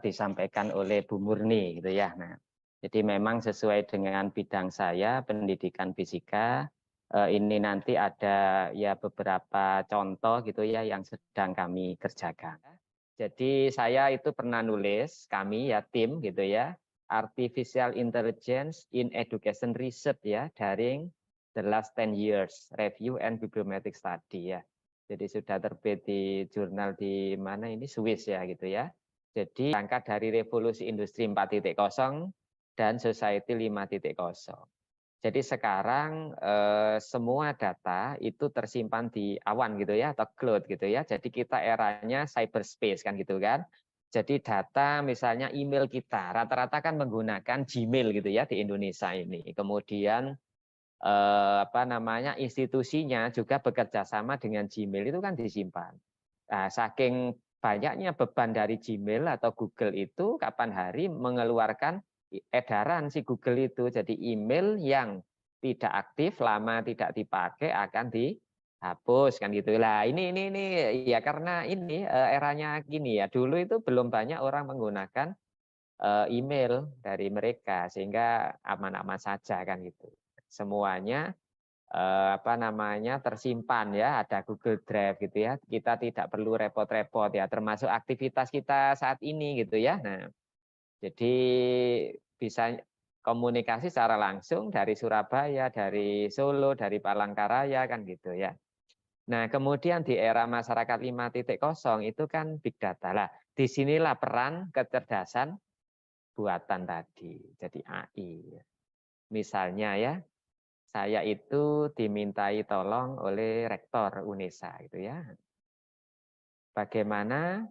disampaikan oleh Bu Murni gitu ya. Nah, jadi memang sesuai dengan bidang saya, pendidikan fisika, ini nanti ada ya beberapa contoh gitu ya yang sedang kami kerjakan. Jadi saya itu pernah nulis, kami ya tim gitu ya, Artificial Intelligence in Education Research ya, daring the last 10 years, review and bibliometric study ya. Jadi sudah terbit di jurnal di mana ini, Swiss ya gitu ya. Jadi berangkat dari revolusi industri 4.0 dan society 5.0. Jadi sekarang semua data itu tersimpan di awan gitu ya, atau cloud gitu ya. Jadi kita eranya cyberspace kan gitu kan. Jadi data misalnya email kita rata-rata kan menggunakan Gmail gitu ya di Indonesia ini. Kemudian apa namanya, institusinya juga bekerja sama dengan Gmail itu kan disimpan. Nah, saking banyaknya beban dari Gmail atau Google itu kapan hari mengeluarkan edaran si Google itu. Jadi email yang tidak aktif, lama tidak dipakai akan dihapus kan gitu. Lah ini ya karena ini eranya gini ya. Dulu itu belum banyak orang menggunakan email dari mereka sehingga aman-aman saja kan gitu. Semuanya apa namanya, tersimpan ya, ada Google Drive gitu ya. Kita tidak perlu repot-repot ya, termasuk aktivitas kita saat ini gitu ya. Nah, jadi bisa komunikasi secara langsung dari Surabaya, dari Solo, dari Palangkaraya kan gitu ya. Nah, kemudian di era masyarakat 5.0 itu kan big data. Lah, disinilah peran kecerdasan buatan tadi, jadi AI. Misalnya ya, saya itu dimintai tolong oleh rektor UNESA gitu ya. Bagaimana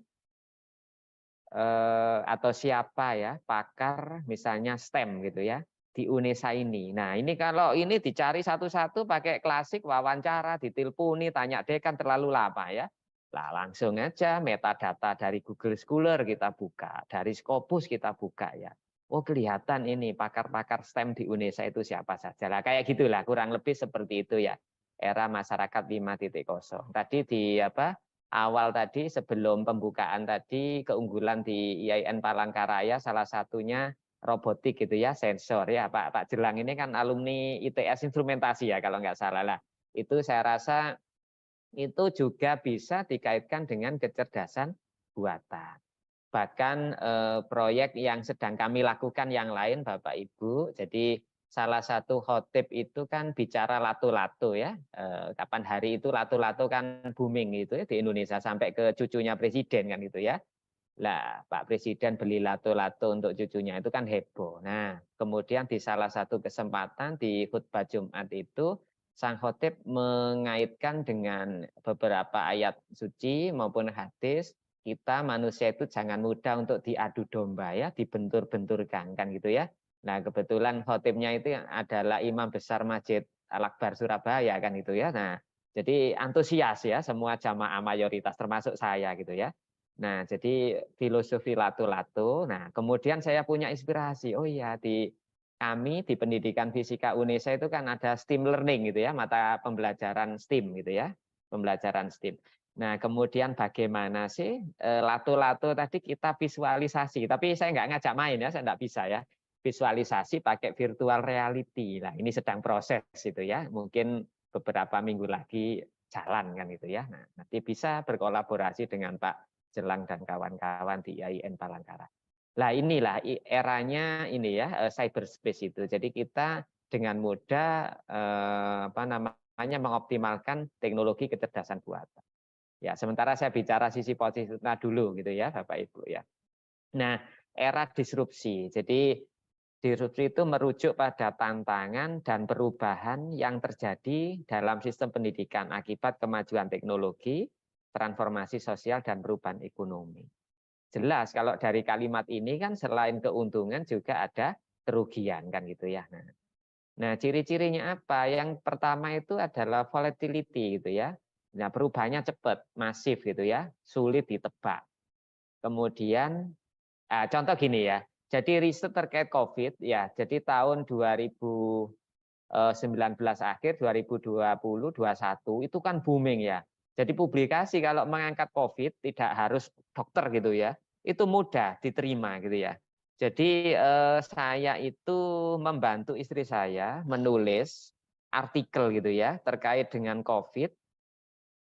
atau siapa ya pakar misalnya STEM gitu ya di UNESA ini. Nah, ini kalau ini dicari satu-satu pakai klasik wawancara, diteleponi, tanya dekan terlalu lama ya. Lah langsung aja metadata dari Google Scholar kita buka, dari Scopus kita buka ya. Oh kelihatan ini pakar-pakar STEM di UNESA itu siapa saja lah. Kayak gitulah kurang lebih seperti itu ya. Era masyarakat 5.0. Tadi di apa? Awal tadi sebelum pembukaan tadi keunggulan di IAIN Palangkaraya salah satunya robotik gitu ya, sensor ya. Pak Jelang ini kan alumni ITS instrumentasi ya kalau nggak salah lah. Itu saya rasa itu juga bisa dikaitkan dengan kecerdasan buatan. Bahkan proyek yang sedang kami lakukan yang lain Bapak Ibu, jadi salah satu khotib itu kan bicara lato-lato ya, kapan hari itu lato-lato kan booming gitu ya di Indonesia sampai ke cucunya presiden kan gitu ya. Lah Pak Presiden beli lato-lato untuk cucunya itu kan heboh. Nah kemudian di salah satu kesempatan di khutbah Jumat itu sang khotib mengaitkan dengan beberapa ayat suci maupun hadis, kita manusia itu jangan mudah untuk diadu domba ya, dibentur-benturkan kan gitu ya. Nah kebetulan khotibnya itu adalah imam besar Masjid Al-Akbar Surabaya kan itu ya. Nah jadi antusias ya semua jamaah mayoritas termasuk saya gitu ya. Nah jadi filosofi lato-lato. Nah kemudian saya punya inspirasi. Oh iya di kami di pendidikan fisika UNESA itu kan ada STEAM learning gitu ya, mata pembelajaran STEAM gitu ya, pembelajaran STEAM. Nah, kemudian bagaimana sih lato-lato tadi kita visualisasi, tapi saya nggak ngajak main ya, saya nggak bisa ya. Visualisasi pakai virtual reality. Nah, ini sedang proses itu ya, mungkin beberapa minggu lagi jalan kan itu ya. Nah, nanti bisa berkolaborasi dengan Pak Jelang dan kawan-kawan di IAIN Palangkaraya. Lah inilah eranya ini ya cyberspace itu. Jadi kita dengan mudah apa namanya mengoptimalkan teknologi kecerdasan buatan. Ya, sementara saya bicara sisi positifnya dulu gitu ya, Bapak Ibu ya. Nah, era disrupsi. Jadi disrupsi itu merujuk pada tantangan dan perubahan yang terjadi dalam sistem pendidikan akibat kemajuan teknologi, transformasi sosial dan perubahan ekonomi. Jelas kalau dari kalimat ini kan selain keuntungan juga ada kerugian kan gitu ya. Nah, ciri-cirinya apa? Yang pertama itu adalah volatility gitu ya. Nah, perubahannya cepat, masif gitu ya, sulit ditebak. Kemudian contoh gini ya. Jadi riset terkait COVID ya, jadi tahun 2019 akhir 2020 21 itu kan booming ya. Jadi publikasi kalau mengangkat COVID tidak harus dokter gitu ya. itu mudah diterima gitu ya. Jadi saya itu membantu istri saya menulis artikel gitu ya terkait dengan COVID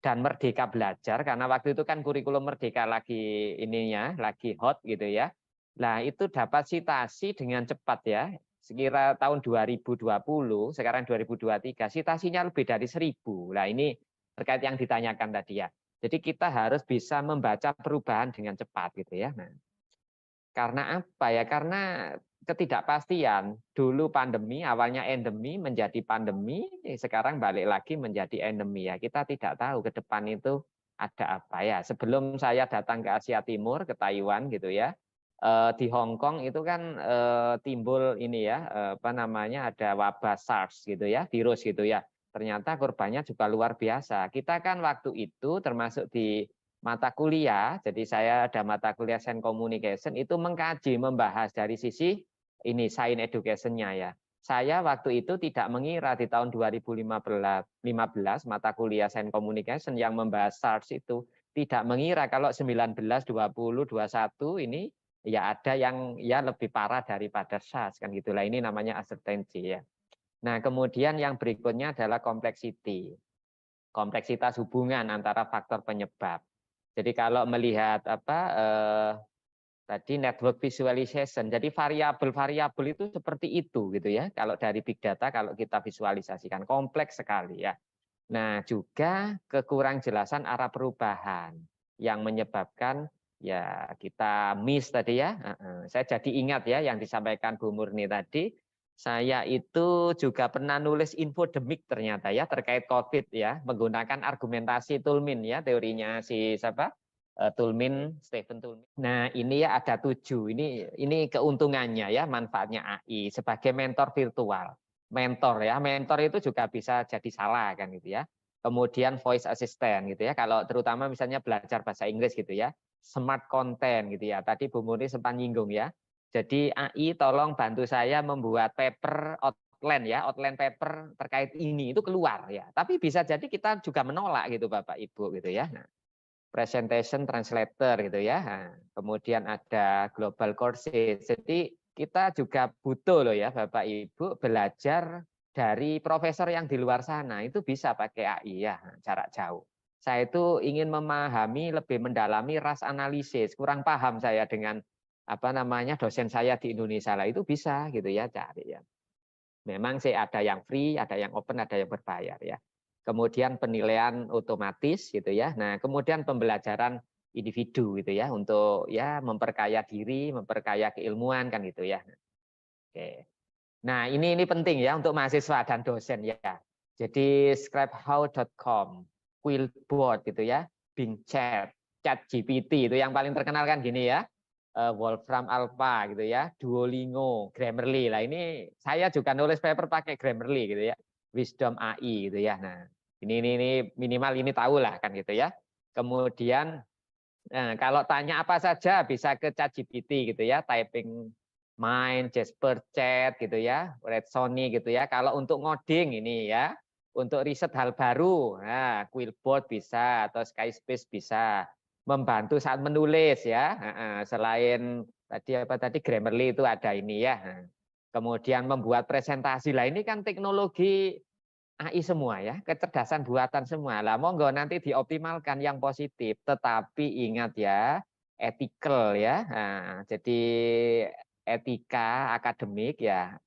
dan Merdeka Belajar, karena waktu itu kan kurikulum Merdeka lagi ininya, lagi hot gitu ya. Nah itu dapat citasi dengan cepat ya, sekira tahun 2020, sekarang 2023, citasinya lebih dari 1.000. Nah ini terkait yang ditanyakan tadi ya. Jadi kita harus bisa membaca perubahan dengan cepat gitu ya. Nah, karena apa ya? Karena ketidakpastian. Dulu pandemi, awalnya endemi menjadi pandemi, sekarang balik lagi menjadi endemi ya. Kita tidak tahu ke depan itu ada apa ya. Sebelum saya datang ke Asia Timur, ke Taiwan gitu ya, di Hong Kong itu kan timbul ini ya, apa namanya, ada wabah SARS gitu ya, virus gitu ya. Ternyata korbannya juga luar biasa. Kita kan waktu itu termasuk di mata kuliah, jadi saya ada mata kuliah Science Communication itu mengkaji, membahas dari sisi ini Science Education-nya ya. Saya waktu itu tidak mengira di tahun 2015 mata kuliah Science Communication yang membahas SARS itu tidak mengira kalau 19, 20, 21 ini ya ada yang ya lebih parah daripada SARS kan gitulah, ini namanya uncertainty ya. Nah, kemudian yang berikutnya adalah kompleksitas hubungan antara faktor penyebab. Jadi kalau melihat tadi network visualization, jadi variabel-variabel itu seperti itu gitu ya. Kalau dari big data kalau kita visualisasikan kompleks sekali ya. Nah juga kekurangjelasan arah perubahan yang menyebabkan ya kita miss tadi ya. Saya jadi ingat ya yang disampaikan Bu Murni tadi. Saya itu juga pernah nulis infodemik ternyata ya terkait COVID ya, menggunakan argumentasi Toulmin ya, teorinya si siapa? Toulmin, Stephen Toulmin. Nah, ini ya ada 7. Ini keuntungannya ya, manfaatnya AI sebagai mentor virtual. Mentor ya, mentor itu juga bisa jadi salah kan gitu ya. Kemudian voice assistant gitu ya. Kalau terutama misalnya belajar bahasa Inggris gitu ya. Smart content gitu ya. Tadi Bu Murni sempat nyinggung ya. Jadi AI tolong bantu saya membuat paper outline ya, outline paper terkait ini itu keluar ya. Tapi bisa jadi kita juga menolak gitu Bapak Ibu gitu ya. Nah, presentation translator gitu ya. Nah, kemudian ada global courses. Jadi kita juga butuh loh ya Bapak Ibu belajar dari profesor yang di luar sana, itu bisa pakai AI ya, jarak jauh. Saya itu ingin memahami lebih mendalami ras analisis, kurang paham saya dengan apa namanya dosen saya di Indonesia lah, itu bisa gitu ya cari ya. Memang sih ada yang free, ada yang open, ada yang berbayar ya. Kemudian penilaian otomatis gitu ya. Nah, kemudian pembelajaran individu gitu ya untuk ya memperkaya diri, memperkaya keilmuan kan gitu ya. Oke. Nah, ini penting ya untuk mahasiswa dan dosen ya. Jadi scribehow.com, Quillboard gitu ya, Bing Chat, ChatGPT itu yang paling terkenal kan gini ya. Wolfram Alpha gitu ya, Duolingo, Grammarly. Lah ini saya juga nulis paper pakai Grammarly gitu ya. Wisdom AI gitu ya. Nah, ini minimal ini tahu lah kan gitu ya. Kemudian kalau tanya apa saja bisa ke ChatGPT gitu ya, typing Mind, Jasper Chat gitu ya, Red Sony gitu ya. Kalau untuk ngoding ini ya, untuk riset hal baru, nah, Quillboard bisa atau Skyspace bisa membantu saat menulis ya. Selain tadi Grammarly itu ada ini ya. Kemudian membuat presentasi lah, ini kan teknologi AI semua ya, kecerdasan buatan semua. Lah monggo nanti dioptimalkan yang positif, tetapi ingat ya, ethical ya. Nah, jadi etika akademik ya,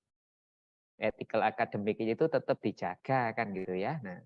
ethical akademik itu tetap dijaga kan gitu ya. Nah,